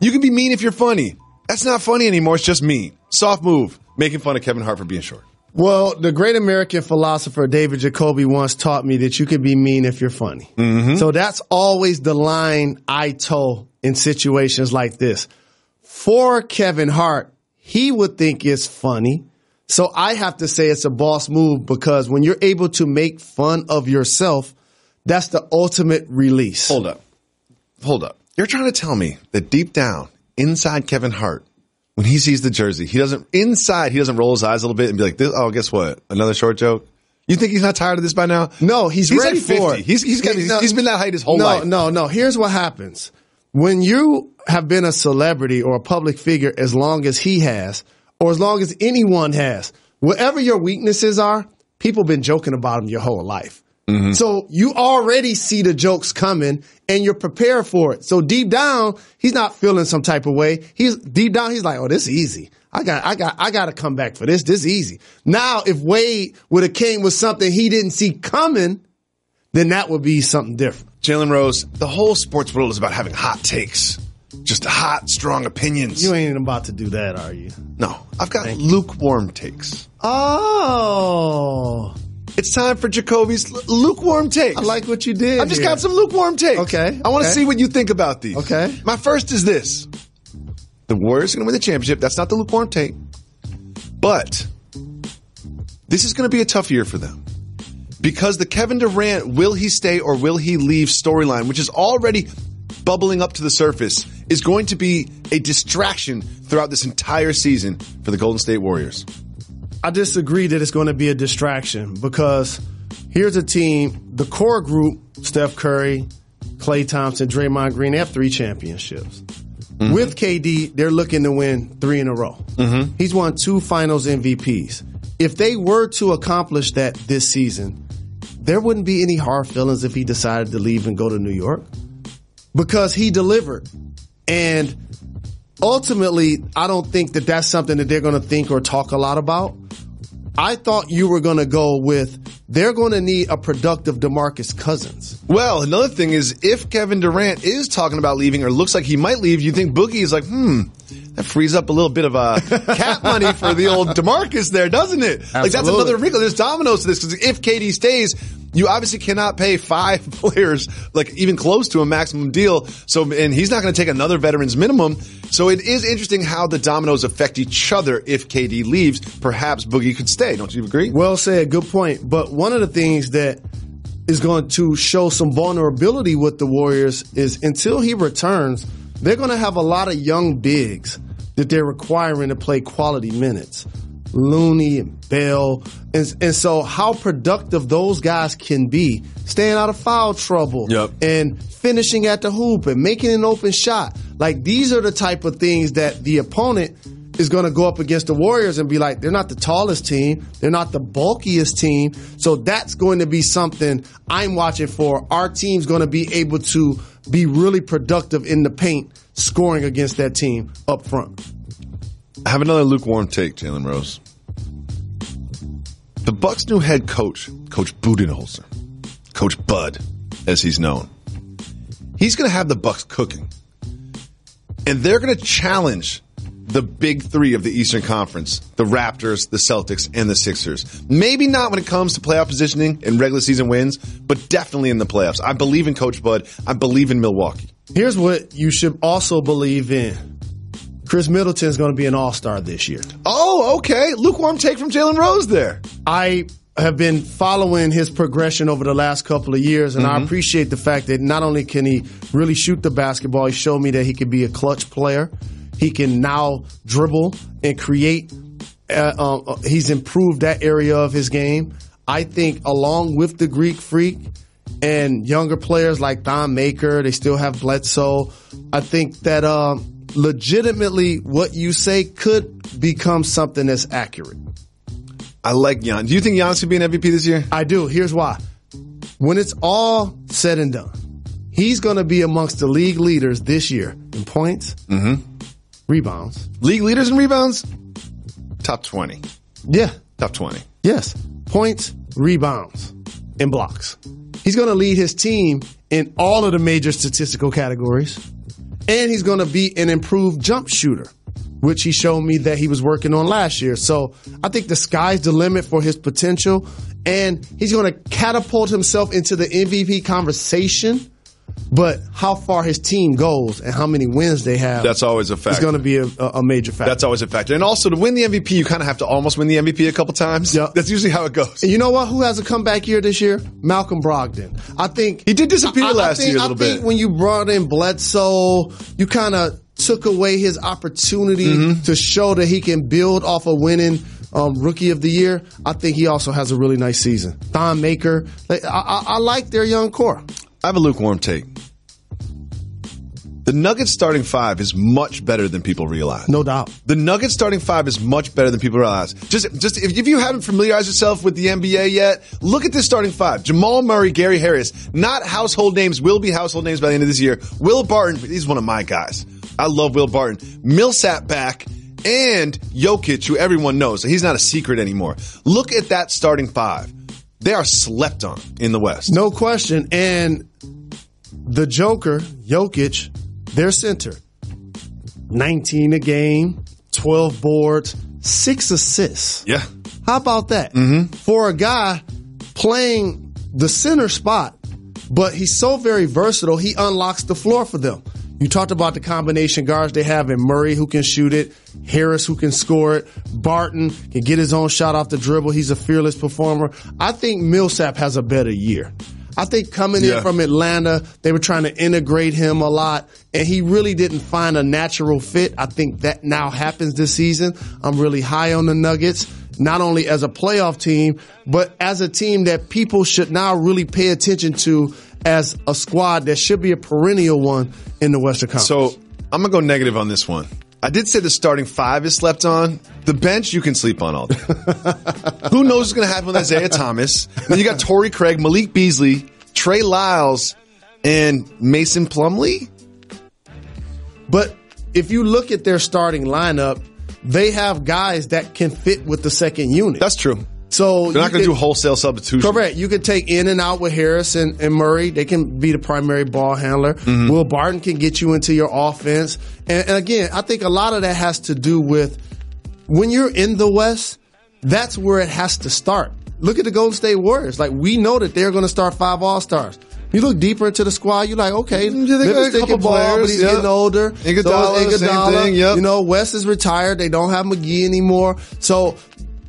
You can be mean if you're funny. That's not funny anymore. It's just mean. Soft move. Making fun of Kevin Hart for being short. Well, the great American philosopher David Jacoby once taught me that you can be mean if you're funny. Mm-hmm. So that's always the line I toe in situations like this. For Kevin Hart, he would think it's funny. So I have to say it's a boss move, because when you're able to make fun of yourself, that's the ultimate release. Hold up. You're trying to tell me that deep down, inside Kevin Hart, when he sees the jersey, he doesn't roll his eyes a little bit and be like, oh, guess what? Another short joke? You think he's not tired of this by now? No, he's ready like 50. for it. He's been that height his whole life. No. Here's what happens. When you have been a celebrity or a public figure as long as he has, or as long as anyone has, whatever your weaknesses are, people have been joking about them your whole life. Mm-hmm. So you already see the jokes coming and you're prepared for it. So deep down, he's not feeling some type of way. He's like, oh, this is easy. I got to come back for this. This is easy. Now, if Wade would have came with something he didn't see coming, then that would be something different. Jalen Rose, the whole sports world is about having hot takes. Just hot, strong opinions. You ain't about to do that, are you? No. I've got lukewarm takes. Oh. It's time for Jacoby's lukewarm takes. I like what you did. I've just got some lukewarm takes. Okay. I want to see what you think about these. Okay. My first is this. The Warriors are going to win the championship. That's not the lukewarm take. But this is going to be a tough year for them. Because the Kevin Durant, will he stay or will he leave storyline, which is already bubbling up to the surface, is going to be a distraction throughout this entire season for the Golden State Warriors. I disagree that it's going to be a distraction, because here's a team, the core group, Steph Curry, Klay Thompson, Draymond Green, they have 3 championships. Mm-hmm. With KD, they're looking to win 3 in a row. Mm-hmm. He's won 2 finals MVPs. If they were to accomplish that this season, there wouldn't be any hard feelings if he decided to leave and go to New York, because he delivered. And ultimately, I don't think that that's something that they're going to think or talk a lot about. I thought you were going to go with, they're going to need a productive DeMarcus Cousins. Well, another thing is, if Kevin Durant is talking about leaving or looks like he might leave, you think Boogie is like, That frees up a little bit of cap money for the old DeMarcus there, doesn't it? Absolutely. Like, that's another wrinkle. There's dominoes to this, because if KD stays, you obviously cannot pay 5 players, like, even close to a maximum deal. So, and he's not going to take another veteran's minimum. So it is interesting how the dominoes affect each other if KD leaves. Perhaps Boogie could stay. Don't you agree? Well said. Good point. But one of the things that is going to show some vulnerability with the Warriors is until he returns, they're going to have a lot of young bigs that they're requiring to play quality minutes. Looney and Bell. And so how productive those guys can be, staying out of foul trouble and finishing at the hoop and making an open shot. Like, these are the type of things that the opponent is going to go up against the Warriors and be like, they're not the tallest team. They're not the bulkiest team. So that's going to be something I'm watching for. Our team's going to be able to be really productive in the paint, scoring against that team up front. I have another lukewarm take, Jalen Rose. The Bucks' new head coach, Coach Budenholzer, Coach Bud, as he's known, he's going to have the Bucks cooking. And they're going to challenge the big three of the Eastern Conference, the Raptors, the Celtics, and the Sixers. Maybe not when it comes to playoff positioning and regular season wins, but definitely in the playoffs. I believe in Coach Bud. I believe in Milwaukee. Here's what you should also believe in. Chris Middleton is going to be an all-star this year. Oh, okay. Lukewarm take from Jalen Rose there. I have been following his progression over the last couple of years, and I appreciate the fact that not only can he really shoot the basketball, he showed me that he can be a clutch player. He can now dribble and create. He's improved that area of his game. I think along with the Greek Freak and younger players like Thon Maker, they still have Bledsoe. I think that legitimately what you say could become something that's accurate. I like Giannis. Do you think Giannis could be an MVP this year? I do. Here's why. When it's all said and done, he's going to be amongst the league leaders this year in points, rebounds. League leaders in rebounds? Top 20. Yeah. Top 20. Yes. Points, rebounds, and blocks. He's going to lead his team in all of the major statistical categories. And he's going to be an improved jump shooter, which he showed me that he was working on last year. So I think the sky's the limit for his potential. And he's going to catapult himself into the MVP conversation. But how far his team goes and how many wins they have, that's always a factor. It's going to be a major factor. That's always a factor. And also, to win the MVP, you kind of have to almost win the MVP a couple times. Yep. That's usually how it goes. And you know what? Who has a comeback year this year? Malcolm Brogdon. I think he did disappear last year a little bit. I think when you brought in Bledsoe, you kind of took away his opportunity to show that he can build off a winning Rookie of the Year. I think he also has a really nice season. Thon Maker. I like their young core. I have a lukewarm take. The Nuggets starting 5 is much better than people realize. No doubt. The Nuggets starting 5 is much better than people realize. Just if you haven't familiarized yourself with the NBA yet, look at this starting 5. Jamal Murray, Gary Harris, not household names, will be household names by the end of this year. Will Barton, he's one of my guys. I love Will Barton. Millsap back, and Jokic, who everyone knows. So he's not a secret anymore. Look at that starting 5. They are slept on in the West. No question. And the Joker, Jokic, their center, 19 a game, 12 boards, 6 assists. Yeah. How about that? For a guy playing the center spot, but he's so very versatile, he unlocks the floor for them. You talked about the combination guards they have in Murray, who can shoot it, Harris, who can score it, Barton can get his own shot off the dribble. He's a fearless performer. I think Millsap has a better year. I think coming in from Atlanta, they were trying to integrate him a lot, and he really didn't find a natural fit. I think that now happens this season. I'm really high on the Nuggets, not only as a playoff team, but as a team that people should now really pay attention to as a squad that should be a perennial one in the Western Conference. So I'm going to go negative on this one. I did say the starting 5 is slept on. The bench, you can sleep on all day. Who knows what's going to happen with Isaiah Thomas? Then you got Torrey Craig, Malik Beasley, Trey Lyles, and Mason Plumlee. But if you look at their starting lineup, they have guys that can fit with the second unit. That's true. So they're not going to do wholesale substitution. Correct. You could take in and out with Harris and Murray. They can be the primary ball handler. Mm-hmm. Will Barton can get you into your offense. And again, I think a lot of that has to do with when you're in the West, that's where it has to start. Look at the Golden State Warriors. Like, we know that they're going to start 5 All-Stars. You look deeper into the squad, you're like, okay, Livingston can ball, but he's getting older. Iguodala, same thing, yep. You know, West is retired. They don't have McGee anymore. So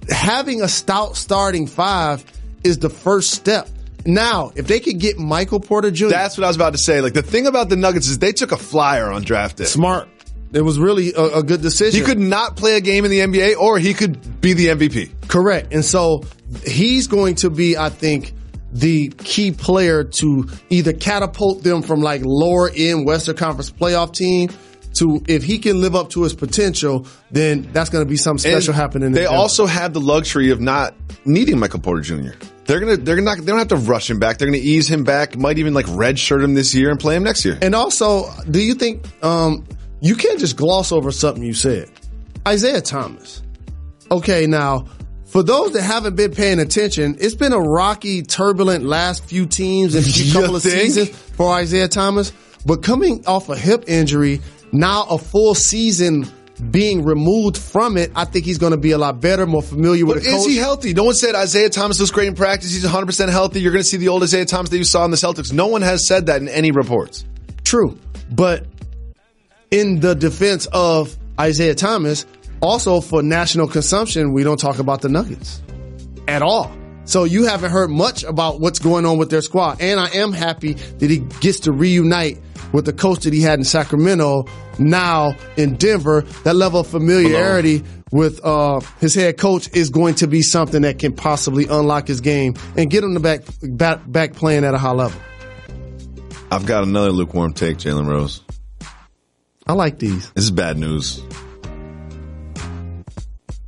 having a stout starting 5 is the first step. Now, if they could get Michael Porter Jr. That's what I was about to say. Like, the thing about the Nuggets is they took a flyer on draft day. Smart. It was really a good decision. He could not play a game in the NBA, or he could be the MVP. Correct. And so he's going to be, I think, the key player to either catapult them from like lower end Western Conference playoff team to, if he can live up to his potential, then that's going to be something special happening. They also have the luxury of not needing Michael Porter Jr. They don't have to rush him back. They're going to ease him back. Might even like redshirt him this year and play him next year. And also, do you think you can't just gloss over something you said? Isaiah Thomas. Okay, now, for those that haven't been paying attention, it's been a rocky, turbulent last few teams and couple of seasons for Isaiah Thomas. But coming off a hip injury, now a full season being removed from it, I think he's going to be a lot better, more familiar with the coach. Is he healthy? No one said Isaiah Thomas looks great in practice. He's 100% healthy. You're going to see the old Isaiah Thomas that you saw in the Celtics. No one has said that in any reports. True. But in the defense of Isaiah Thomas, also for national consumption, we don't talk about the Nuggets at all. So you haven't heard much about what's going on with their squad. And I am happy that he gets to reunite with the coach that he had in Sacramento, now in Denver. That level of familiarity with his head coach is going to be something that can possibly unlock his game and get him back playing at a high level. I've got another lukewarm take, Jalen Rose. I like these. This is bad news.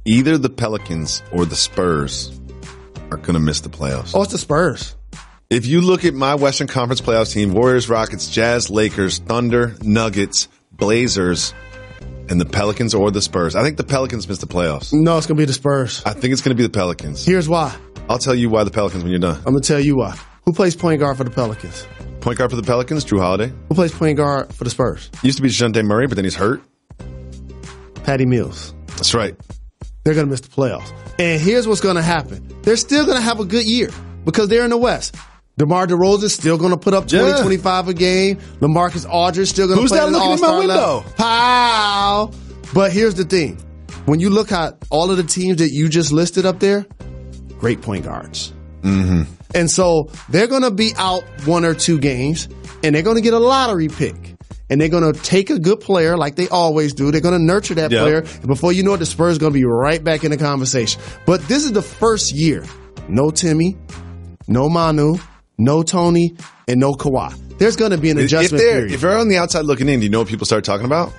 Either the Pelicans or the Spurs are going to miss the playoffs. Oh, it's the Spurs. If you look at my Western Conference playoffs team, Warriors, Rockets, Jazz, Lakers, Thunder, Nuggets, Blazers, and the Pelicans or the Spurs. I think the Pelicans miss the playoffs. No, it's going to be the Spurs. I think it's going to be the Pelicans. Here's why. I'll tell you why the Pelicans when you're done. I'm going to tell you why. Who plays point guard for the Pelicans? Point guard for the Pelicans, Drew Holiday. Who plays point guard for the Spurs? Used to be Dejounte Murray, but then he's hurt. Patty Mills. That's right. They're going to miss the playoffs. And here's what's going to happen. They're still going to have a good year because they're in the West. DeMar DeRozan's still going to put up 20, 25 a game. LaMarcus Aldridge's still going to play at an All-Star level. Pow! But here's the thing. When you look at all of the teams that you just listed up there, great point guards. Mm-hmm. And so they're going to be out 1 or 2 games, and they're going to get a lottery pick. And they're going to take a good player like they always do. They're going to nurture that player. And before you know it, the Spurs are going to be right back in the conversation. But this is the first year. No Timmy, no Manu, no Tony, and no Kawhi. There's going to be an adjustment period. If you're on the outside looking in, do you know what people start talking about?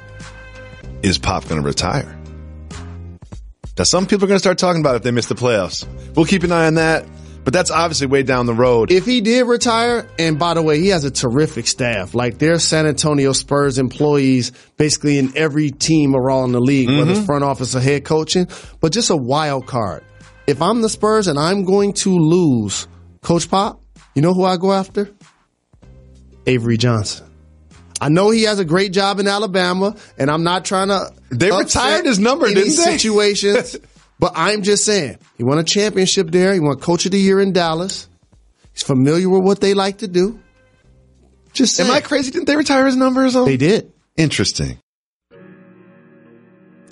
Is Pop going to retire? That some people are going to start talking about if they miss the playoffs. We'll keep an eye on that. But that's obviously way down the road. If he did retire, and by the way, he has a terrific staff. Like, there's San Antonio Spurs employees basically in every team around the league, whether it's front office or head coaching. But just a wild card. If I'm the Spurs and I'm going to lose Coach Pop, you know who I go after? Avery Johnson. I know he has a great job in Alabama, and I'm not trying to They retired his number, didn't they? Situations. But I'm just saying, he won a championship there. He won Coach of the Year in Dallas. He's familiar with what they like to do. Just saying. Am I crazy? Didn't they retire his number or something? They did. Interesting.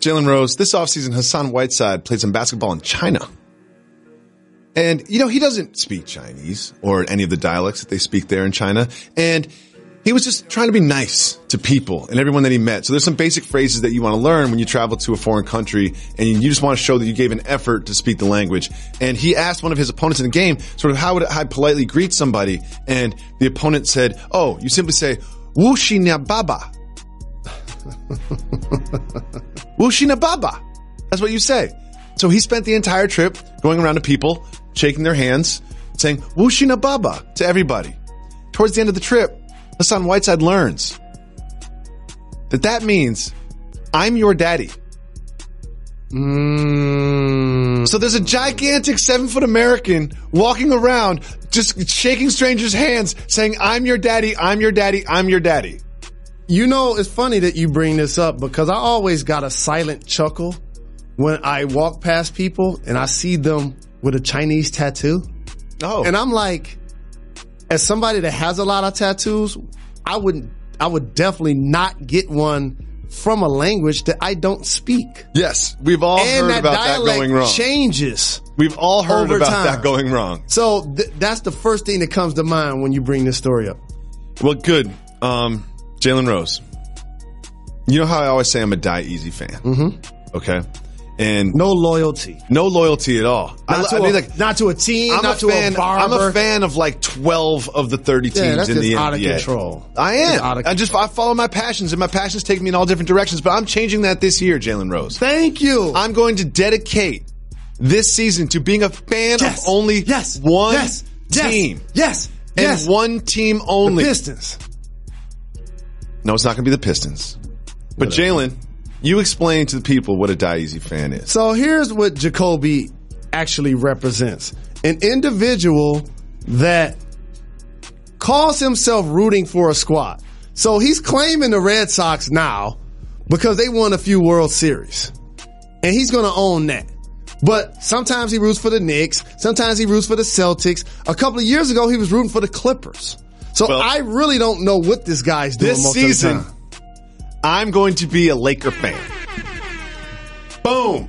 Jalen Rose, this offseason, Hassan Whiteside played some basketball in China. And, you know, he doesn't speak Chinese or any of the dialects that they speak there in China. And he was just trying to be nice to people and everyone that he met. So there's some basic phrases that you want to learn when you travel to a foreign country and you just want to show that you gave an effort to speak the language. And he asked one of his opponents in the game, sort of how would I politely greet somebody? And the opponent said, oh, you simply say, Wu Shina Baba. Wu Shina Baba. That's what you say. So he spent the entire trip going around to people, shaking their hands, saying, Wu Shina Baba to everybody. Towards the end of the trip, Hassan Whiteside learns that means I'm your daddy. So there's a gigantic 7-foot American walking around just shaking strangers' hands saying, I'm your daddy, I'm your daddy, I'm your daddy. You know, it's funny that you bring this up because I always got a silent chuckle when I walk past people and I see them with a Chinese tattoo. Oh. And I'm like, as somebody that has a lot of tattoos, I would definitely not get one from a language that I don't speak. Yes, we've all heard about that going wrong. Changes. We've all heard over about time. that going wrong. So that's the first thing that comes to mind when you bring this story up. Well, good. Jalen Rose. You know how I always say I'm a Die Easy fan. Mm-hmm. Okay. And no loyalty. No loyalty at all. Not to a team, not to a barber. I'm a fan of like 12 of the 30 teams in the NBA. Out of control. I am. I follow my passions, and my passions take me in all different directions, but I'm changing that this year, Jalen Rose. Thank you. I'm going to dedicate this season to being a fan of only one team. Yes. And one team only. The Pistons. No, it's not going to be the Pistons. But Jalen, you explain to the people what a Die Easy fan is. So here's what Jacoby actually represents. An individual that calls himself rooting for a squad. So he's claiming the Red Sox now because they won a few World Series. And he's going to own that. But sometimes he roots for the Knicks. Sometimes he roots for the Celtics. A couple of years ago, he was rooting for the Clippers. So I really don't know what this guy's doing this most season. of the time. I'm going to be a Laker fan. Boom.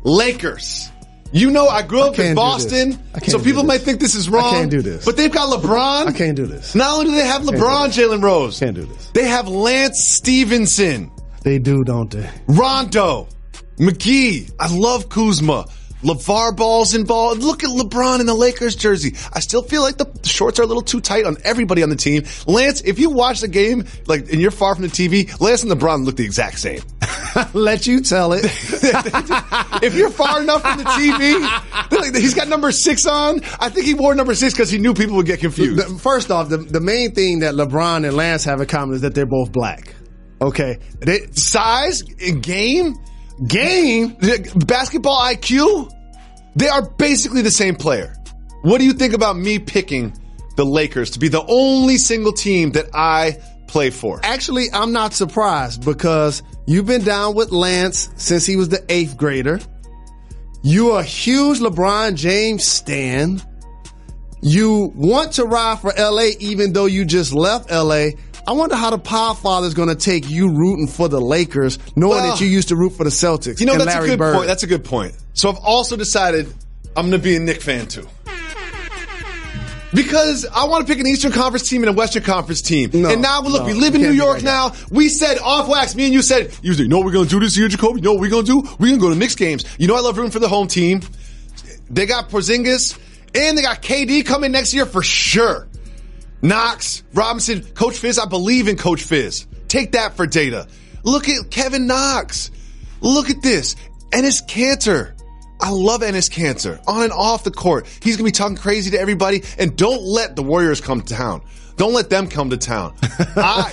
Lakers. You know, I grew up in Boston, so people might think this is wrong. I can't do this. But they've got LeBron. I can't do this. Not only do they have LeBron, Jalen Rose. Can't do this. They have Lance Stevenson. They do, don't they? Rondo. McGee. I love Kuzma. LeVar Ball's involved. Look at LeBron in the Lakers jersey. I still feel like the shorts are a little too tight on everybody on the team. Lance, if you watch the game, and you're far from the TV, Lance and LeBron look the exact same. Let you tell it. If you're far enough from the TV, he's got number 6 on. I think he wore number 6 because he knew people would get confused. First off, the main thing that LeBron and Lance have in common is that they're both black. Okay. Size and game, basketball IQ, they are basically the same player. What do you think about me picking the Lakers to be the only single team that I play for? Actually, I'm not surprised because you've been down with Lance since he was the 8th grader. You're a huge LeBron James stan. You want to ride for LA even though you just left LA. I wonder how the Podfather is going to take you rooting for the Lakers, knowing that you used to root for the Celtics. You know, and that's Larry a good Bird. point. That's a good point. So I've also decided I'm going to be a Knicks fan too. Because I want to pick an Eastern Conference team and a Western Conference team. We live in New York now. We said off wax. Me and you said, you know what we're going to do this year, Jacoby? You know what we're going to do? We're going to go to Knicks games. You know I love rooting for the home team. They got Porzingis and they got KD coming next year for sure. Knox, Robinson, Coach Fizz, I believe in Coach Fizz. Take that for data. Look at Kevin Knox. Look at this. Enes Kanter. I love Enes Kanter. On and off the court. He's going to be talking crazy to everybody. And don't let the Warriors come to town. Don't let them come to town.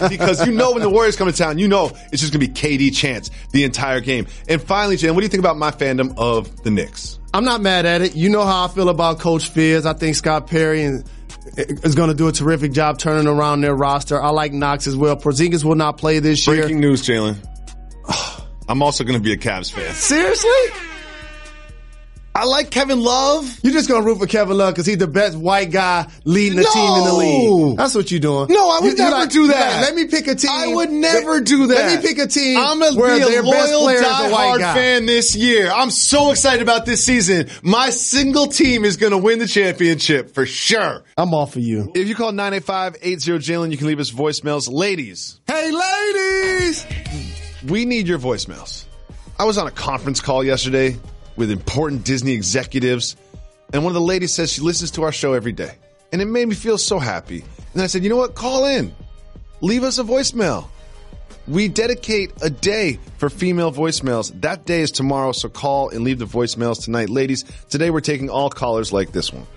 Because you know when the Warriors come to town, you know it's just going to be KD chants the entire game. And finally, Jen, what do you think about my fandom of the Knicks? I'm not mad at it. You know how I feel about Coach Fizz. I think Scott Perry is going to do a terrific job turning around their roster. I like Knox as well. Porzingis will not play this year. Breaking news, Jalen. I'm also going to be a Cavs fan. Seriously? I like Kevin Love. You're just going to root for Kevin Love because he's the best white guy leading the team in the league. That's what you're doing. No, I would never do that. Let me pick a team. I would never do that. Let me pick a team I'm going to be a loyal, diehard fan this year. I'm so excited about this season. My single team is going to win the championship for sure. I'm all for you. If you call 985-80-JALEN, you can leave us voicemails. Ladies. Hey, ladies! We need your voicemails. I was on a conference call yesterday with important Disney executives, and one of the ladies says she listens to our show every day. And it made me feel so happy. And then I said, you know what? Call in. Leave us a voicemail. We dedicate a day for female voicemails. That day is tomorrow, so call and leave the voicemails tonight. Ladies, today we're taking all callers like this one.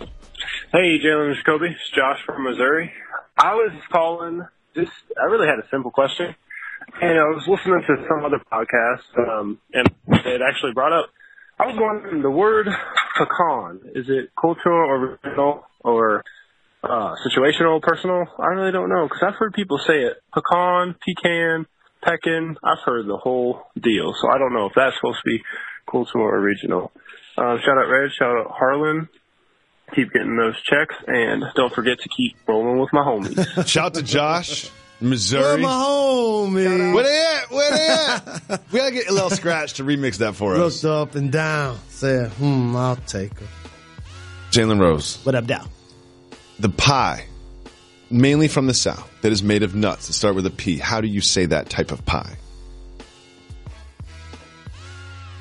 Hey, Jalen Jacoby. It's Josh from Missouri. I was calling I really had a simple question. And I was listening to some other podcast, and it actually brought up, I was wondering, the word pecan, is it cultural or original or situational, personal? I really don't know, because I've heard people say it. Pecan, pecan, peckin. I've heard the whole deal, so I don't know if that's supposed to be cultural or regional. Shout out Red, shout out Harlan. Keep getting those checks, and don't forget to keep rolling with my homies. Shout to Josh, Missouri. Where my homie? Where they at? Where they at? We gotta get a little scratch to remix that for us. Looked up and down. Said, I'll take her. Jalen Rose. What up, down? The pie, mainly from the South, that is made of nuts, that start with a P. How do you say that type of pie?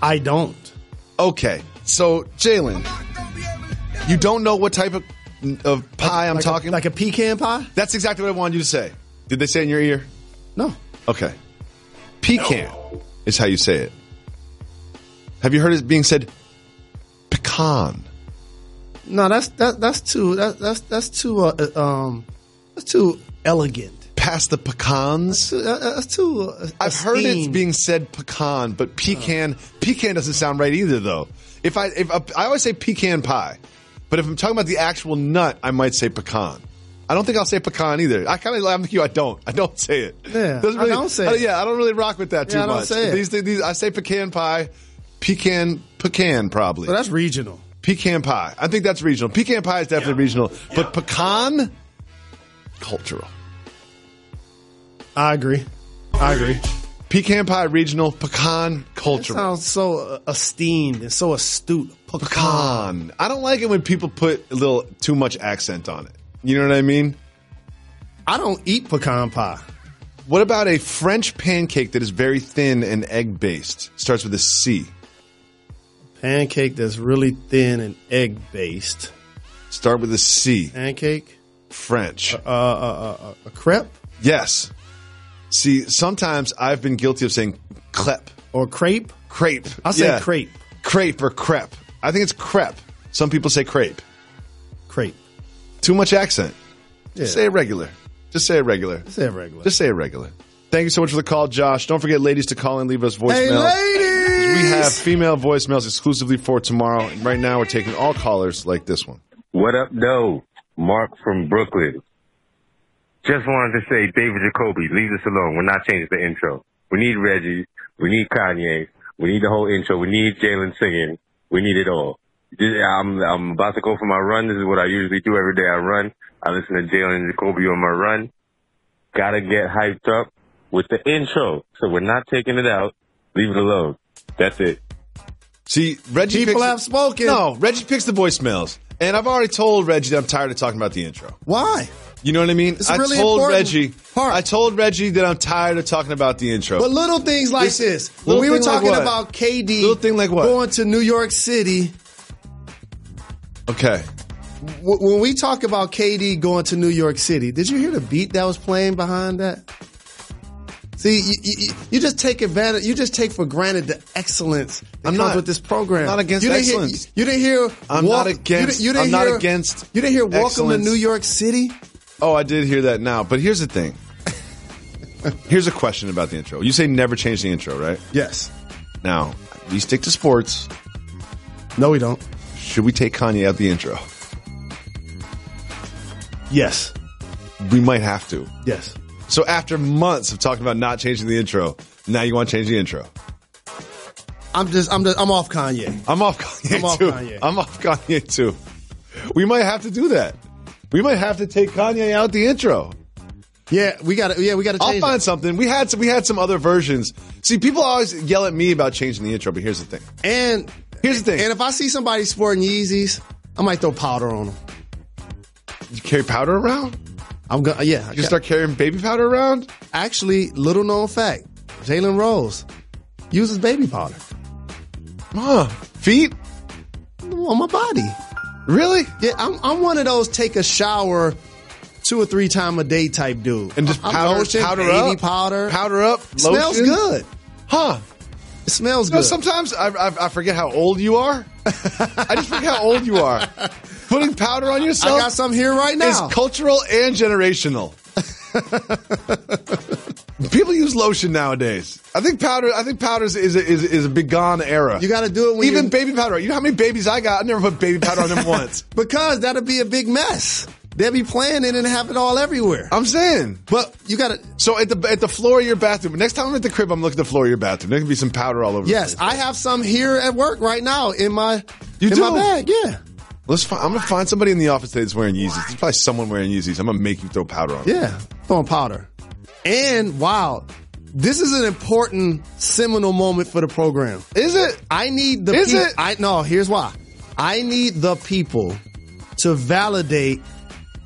I don't. Okay, so Jalen, you don't know what type of pie I'm talking about? Like a pecan pie? That's exactly what I wanted you to say. Did they say it in your ear? No. Okay. Pecan is how you say it. Have you heard it being said pecan? No, that's too elegant. Past the pecans? That's too I've heard it's being said pecan, but pecan doesn't sound right either, though. If I always say pecan pie, but if I'm talking about the actual nut, I might say pecan. I don't think I'll say pecan either. I kind of like you. I don't say it. Yeah, I don't say it. Yeah, I don't really rock with that too much. I don't say it. These I say pecan pie, pecan probably. Well, that's regional. Pecan pie. I think that's regional. Pecan pie is definitely regional, but pecan, cultural. I agree. Pecan pie, regional. Pecan, cultural. That sounds so esteemed and so astute. Pecan. I don't like it when people put a little too much accent on it. You know what I mean? I don't eat pecan pie. What about a French pancake that is very thin and egg-based? Starts with a C. Pancake that's really thin and egg-based. Start with a C. Pancake? French. A crepe? Yes. See, sometimes I've been guilty of saying crepe. Or crepe? Crepe. I'll say crepe. Crepe or crepe. I think it's crepe. Some people say crepe. Crepe. Too much accent. Yeah. Just say it regular. Just say it regular. Say it regular. Just say it regular. Thank you so much for the call, Josh. Don't forget, ladies, to call and leave us voicemails. Hey, ladies! We have female voicemails exclusively for tomorrow. And right now, we're taking all callers like this one. What up, though? Mark from Brooklyn. Just wanted to say, David Jacoby, leave us alone. We're not changing the intro. We need Reggie. We need Kanye. We need the whole intro. We need Jalen singing. We need it all. I'm about to go for my run. This is what I usually do every day. I run. I listen to Jalen Jacoby on my run. Gotta get hyped up with the intro. So we're not taking it out. Leave it alone. That's it. See, Reggie People have spoken. No, Reggie picks the voicemails. And I've already told Reggie that I'm tired of talking about the intro. Why? You know what I mean? It's really important part. I told Reggie that I'm tired of talking about the intro. But little things like this. When we were talking about KD little thing like what? Going to New York City. Okay. When we talk about KD going to New York City, did you hear the beat that was playing behind that? See, you just take advantage. You just take for granted the excellence that comes with this program. I'm not against excellence. You didn't hear. I'm not against. You didn't hear Welcome excellence. to New York City. Oh, I did hear that now. But here's the thing. Here's a question about the intro. You say never change the intro, right? Yes. Now, we stick to sports. No, we don't. Should we take Kanye out the intro? Yes. We might have to. Yes. So after months of talking about not changing the intro, now you want to change the intro? I'm off Kanye. I'm off Kanye too. We might have to do that. We might have to take Kanye out the intro. Yeah, we got to change. I'll find something. We had some other versions. See, people always yell at me about changing the intro, but here's the thing. And if I see somebody sporting Yeezys, I might throw powder on them. You carry powder around? Yeah. You start carrying baby powder around? Actually, little known fact, Jalen Rose uses baby powder. Feet? On my body. Really? Yeah, I'm one of those take a shower 2 or 3 times a day type dude. And just powder baby powder. Powder up. It smells good. Huh. It smells good. Sometimes I forget how old you are. I just forget how old you are. Putting powder on yourself. I got some here right now. Is cultural and generational. People use lotion nowadays. I think powders is a begone era. You got to do it when even baby powder. You know how many babies I got? I never put baby powder on them once. Because that'll be a big mess. They'll be playing it and have it all everywhere. I'm saying. But you got to. So at the floor of your bathroom, next time I'm at the crib, I'm looking at the floor of your bathroom. There can be some powder all over. Yes, I have some here at work right now in my my bag. Yeah. I'm going to find somebody in the office today that's wearing Yeezys. There's probably someone wearing Yeezys. I'm going to make you throw powder on them. Yeah, throwing powder. And wow, this is an important seminal moment for the program. Is it? I need the people. No, here's why. I need the people to validate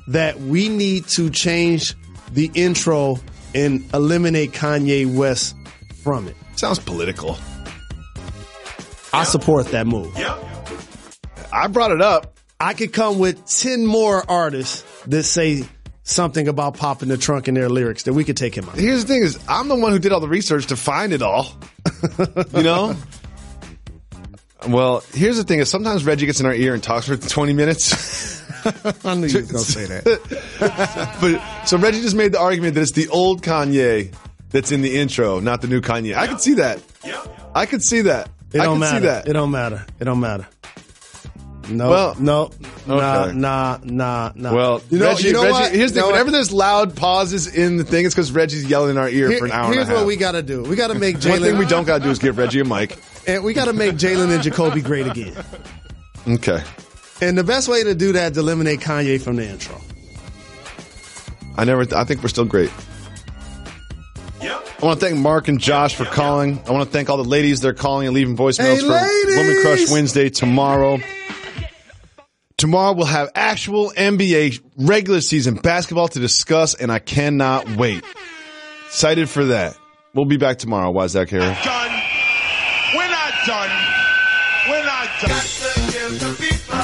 that we need to change the intro and eliminate Kanye West from it. Sounds political. I support that move. Yep. I brought it up. I could come with 10 more artists that say something about popping the trunk in their lyrics that we could take him out. Here's the thing is, I'm the one who did all the research to find it all. You know? Well, here's the thing is sometimes Reggie gets in our ear and talks for 20 minutes. I knew you were going to say that. But so Reggie just made the argument that it's the old Kanye that's in the intro, not the new Kanye. I could see that. I could see that. It don't matter. It don't matter. It don't matter. No, well, no, okay. nah. Well, Reggie, what? Here's the thing. Whenever there's loud pauses in the thing, it's because Reggie's yelling in our ear for an hour and a half. Here's what we got to do. We got to make Jalen. One thing we don't got to do is give Reggie a mic. And we got to make Jalen and Jacoby great again. Okay. And the best way to do that is to eliminate Kanye from the intro. I think we're still great. I want to thank Mark and Josh for calling. I want to thank all the ladies that are calling and leaving voicemails for Woman Crush Wednesday tomorrow. Tomorrow we'll have actual NBA regular season basketball to discuss, and I cannot wait. Excited for that. We'll be back tomorrow. Why is that, Carrie? We're not done. We're not done. Got to give the people,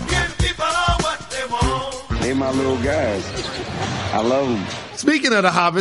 give people what they want. They my little guys. I love them. Speaking of the Hobbit.